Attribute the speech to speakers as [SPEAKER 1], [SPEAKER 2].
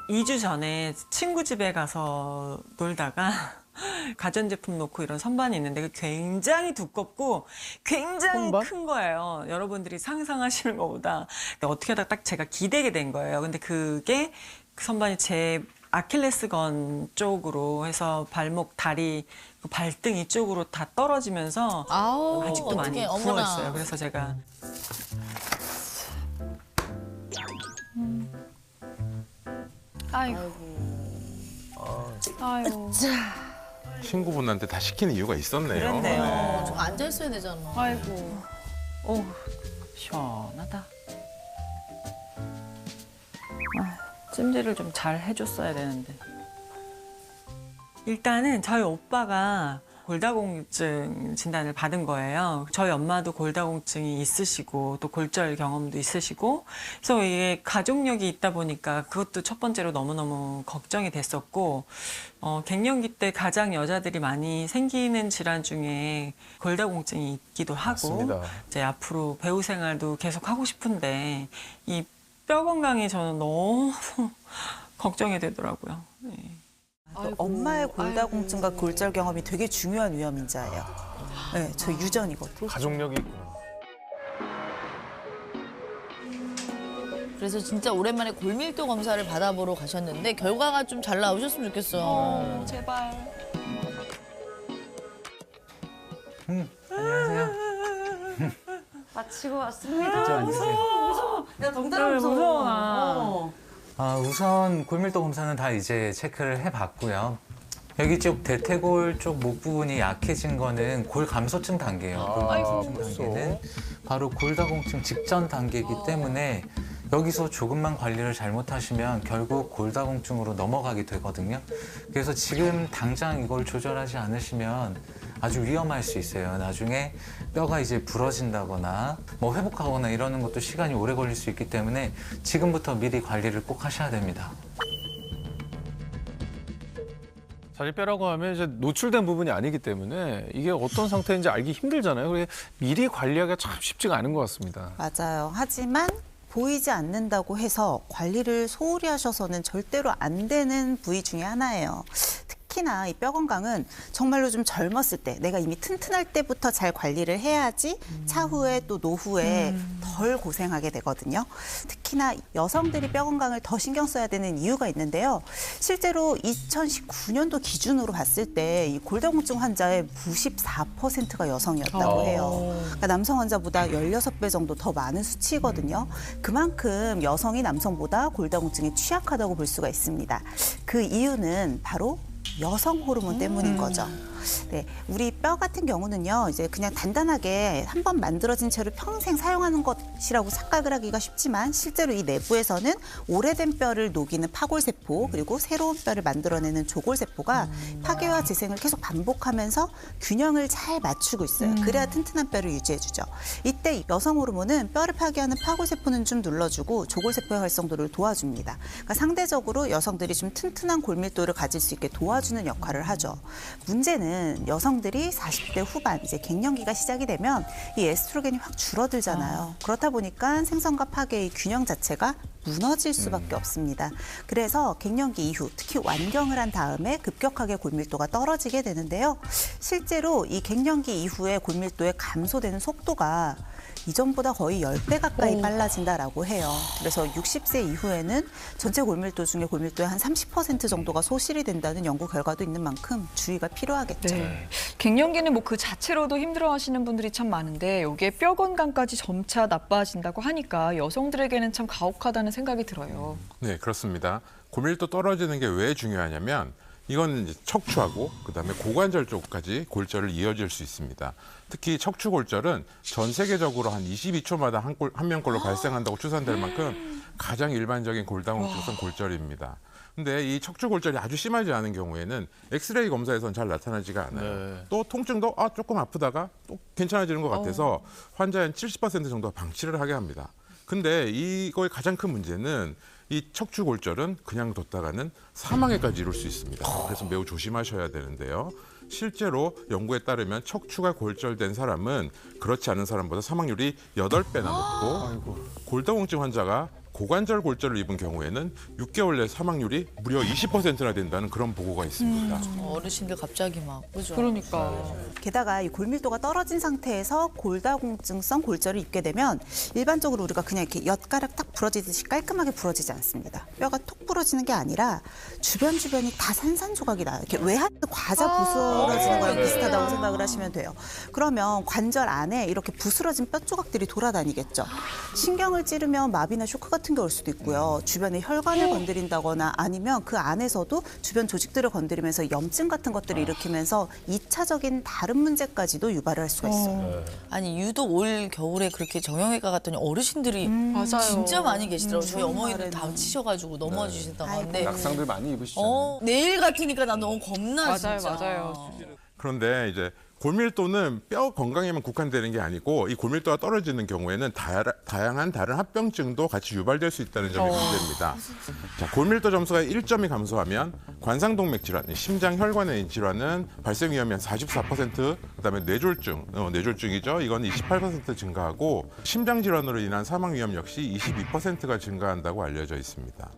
[SPEAKER 1] 2주 전에 친구 집에 가서 놀다가 가전제품 놓고 이런 선반이 있는데 그게 굉장히 두껍고 굉장히
[SPEAKER 2] 선반?
[SPEAKER 1] 큰 거예요. 여러분들이 상상하시는 것보다. 근데 어떻게 하다가 딱 제가 기대게 된 거예요. 근데 그게 그 선반이 제 아킬레스건 쪽으로 해서 발목, 다리, 그 발등 이쪽으로 다 떨어지면서
[SPEAKER 3] 아우,
[SPEAKER 1] 아직도 많이
[SPEAKER 3] 어떡해,
[SPEAKER 1] 부어
[SPEAKER 3] 어머나.
[SPEAKER 1] 있어요. 그래서 제가
[SPEAKER 4] 아이고. 아이고.
[SPEAKER 5] 친구분한테 다 시키는 이유가 있었네요.
[SPEAKER 1] 그랬네요.
[SPEAKER 3] 좀 앉아있어야 되잖아.
[SPEAKER 4] 아이고.
[SPEAKER 1] 오, 시원하다. 찜질을 좀 잘 해줬어야 되는데. 일단은 저희 오빠가 골다공증 진단을 받은 거예요. 저희 엄마도 골다공증이 있으시고 또 골절 경험도 있으시고 그래서 이게 가족력이 있다 보니까 그것도 첫 번째로 너무너무 걱정이 됐었고 갱년기 때 가장 여자들이 많이 생기는 질환 중에 골다공증이 있기도 하고
[SPEAKER 2] 맞습니다.
[SPEAKER 1] 이제 앞으로 배우 생활도 계속 하고 싶은데 이 뼈 건강이 저는 너무 걱정이 되더라고요. 네.
[SPEAKER 6] 엄마의 골다공증과 골절 경험이 되게 중요한 위험 인자예요. 네, 저 유전이거든요.
[SPEAKER 2] 가족력이 있구나.
[SPEAKER 3] 그래서 진짜 오랜만에 골밀도 검사를 받아보러 가셨는데 결과가 좀 잘 나오셨으면 좋겠어.
[SPEAKER 4] 제발. 마치고 왔습니다. 무서워. 야, 덩달아 무서워.
[SPEAKER 7] 우선 골밀도 검사는 다 이제 체크를 해봤고요. 여기 쪽 대퇴골 쪽 목 부분이 약해진 거는 골 감소증 단계예요. 골 감소증
[SPEAKER 2] 벌써.
[SPEAKER 7] 단계는 바로 골다공증 직전 단계이기 때문에 여기서 조금만 관리를 잘못하시면 결국 골다공증으로 넘어가게 되거든요. 그래서 지금 당장 이걸 조절하지 않으시면 아주 위험할 수 있어요. 나중에 뼈가 이제 부러진다거나 뭐 회복하거나 이러는 것도 시간이 오래 걸릴 수 있기 때문에 지금부터 미리 관리를 꼭 하셔야 됩니다.
[SPEAKER 2] 사실 뼈라고 하면 이제 노출된 부분이 아니기 때문에 이게 어떤 상태인지 알기 힘들잖아요. 그래서 미리 관리하기가 참 쉽지가 않은 것 같습니다.
[SPEAKER 6] 맞아요. 하지만 보이지 않는다고 해서 관리를 소홀히 하셔서는 절대로 안 되는 부위 중에 하나예요. 특히나 이 뼈 건강은 정말로 좀 젊었을 때, 내가 이미 튼튼할 때부터 잘 관리를 해야지 차후에 또 노후에 덜 고생하게 되거든요. 특히나 여성들이 뼈 건강을 더 신경 써야 되는 이유가 있는데요. 실제로 2019년도 기준으로 봤을 때 이 골다공증 환자의 94%가 여성이었다고 해요. 그러니까 남성 환자보다 16배 정도 더 많은 수치거든요. 그만큼 여성이 남성보다 골다공증에 취약하다고 볼 수가 있습니다. 그 이유는 바로 여성 호르몬 때문인 거죠. 네, 우리 뼈 같은 경우는요, 이제 그냥 단단하게 한 번 만들어진 채로 평생 사용하는 것이라고 착각을 하기가 쉽지만 실제로 이 내부에서는 오래된 뼈를 녹이는 파골세포 그리고 새로운 뼈를 만들어내는 조골세포가 파괴와 재생을 계속 반복하면서 균형을 잘 맞추고 있어요. 그래야 튼튼한 뼈를 유지해주죠. 이때 여성 호르몬은 뼈를 파괴하는 파골세포는 좀 눌러주고 조골세포의 활성도를 도와줍니다. 그러니까 상대적으로 여성들이 좀 튼튼한 골밀도를 가질 수 있게 도와주는 역할을 하죠. 문제는 여성들이 40대 후반, 이제 갱년기가 시작이 되면 이 에스트로겐이 확 줄어들잖아요. 그렇다 보니까 생성과 파괴의 균형 자체가 무너질 수밖에 없습니다. 그래서 갱년기 이후, 특히 완경을 한 다음에 급격하게 골밀도가 떨어지게 되는데요. 실제로 이 갱년기 이후에 골밀도의 감소되는 속도가 이전보다 거의 10배 가까이 빨라진다라고 해요. 그래서 60세 이후에는 전체 골밀도 중에 골밀도의 한 30% 정도가 소실이 된다는 연구 결과도 있는 만큼 주의가 필요하겠죠.
[SPEAKER 4] 네. 갱년기는 뭐 그 자체로도 힘들어하시는 분들이 참 많은데 여기에 뼈 건강까지 점차 나빠진다고 하니까 여성들에게는 참 가혹하다는 생각이 들어요.
[SPEAKER 5] 네, 그렇습니다. 골밀도 떨어지는 게 왜 중요하냐면 이건 이제 척추하고 그다음에 고관절 쪽까지 골절을 이어질 수 있습니다. 특히 척추 골절은 전 세계적으로 한 22초마다 한 명꼴로 발생한다고 추산될 만큼 가장 일반적인 골다공증성 골절입니다. 근데 이 척추 골절이 아주 심하지 않은 경우에는 엑스레이 검사에서는 잘 나타나지가 않아요.
[SPEAKER 2] 네.
[SPEAKER 5] 또 통증도 조금 아프다가 또 괜찮아지는 것 같아서 환자의 한 70% 정도가 방치를 하게 합니다. 근데 이거의 가장 큰 문제는 이 척추 골절은 그냥 뒀다가는 사망에까지 이룰 수 있습니다. 그래서 매우 조심하셔야 되는데요. 실제로 연구에 따르면 척추가 골절된 사람은 그렇지 않은 사람보다 사망률이 8배나 높고 골다공증 환자가 고관절 골절을 입은 경우에는 6개월 내 사망률이 무려 20%나 된다는 그런 보고가 있습니다.
[SPEAKER 3] 어르신들 갑자기 막 그죠?
[SPEAKER 4] 그러니까.
[SPEAKER 6] 게다가 이 골밀도가 떨어진 상태에서 골다공증성 골절을 입게 되면 일반적으로 우리가 그냥 이렇게 엿가락 딱 부러지듯이 깔끔하게 부러지지 않습니다. 뼈가 톡 부러지는 게 아니라 주변이 다 산산조각이 나요. 이렇게 외한 과자 부스러지는 거랑 비슷하다고 생각을 하시면 돼요. 그러면 관절 안에 이렇게 부스러진 뼈 조각들이 돌아다니겠죠. 신경을 찌르면 마비나 쇼크 같은 게 올 수도 있고요. 주변에 혈관을 건드린다거나 아니면 그 안에서도 주변 조직들을 건드리면서 염증 같은 것들을 일으키면서 2차적인 다른 문제까지도 유발을 할 수가 있어요.
[SPEAKER 3] 아니 유독 올 겨울에 그렇게 정형외과 갔더니 어르신들이
[SPEAKER 4] 맞아요.
[SPEAKER 3] 진짜 많이 계시더라고요. 저희 어머니들
[SPEAKER 6] 말에는.
[SPEAKER 3] 다치셔가지고 넘어지신다고
[SPEAKER 6] 아이고.
[SPEAKER 3] 하는데
[SPEAKER 2] 낙상들 많이 입으시잖아요.
[SPEAKER 3] 내일 같으니까 나 너무 겁나
[SPEAKER 4] 맞아요,
[SPEAKER 3] 진짜.
[SPEAKER 4] 맞아요.
[SPEAKER 5] 그런데 이제 골밀도는 뼈 건강에만 국한되는 게 아니고 이 골밀도가 떨어지는 경우에는 다양한 다른 합병증도 같이 유발될 수 있다는 점이 문제입니다. 자, 골밀도 점수가 1점이 감소하면 관상동맥 질환, 심장 혈관의 질환은 발생 위험이 한 44%, 그다음에 뇌졸중이죠. 이건 28% 증가하고 심장 질환으로 인한 사망 위험 역시 22%가 증가한다고 알려져 있습니다.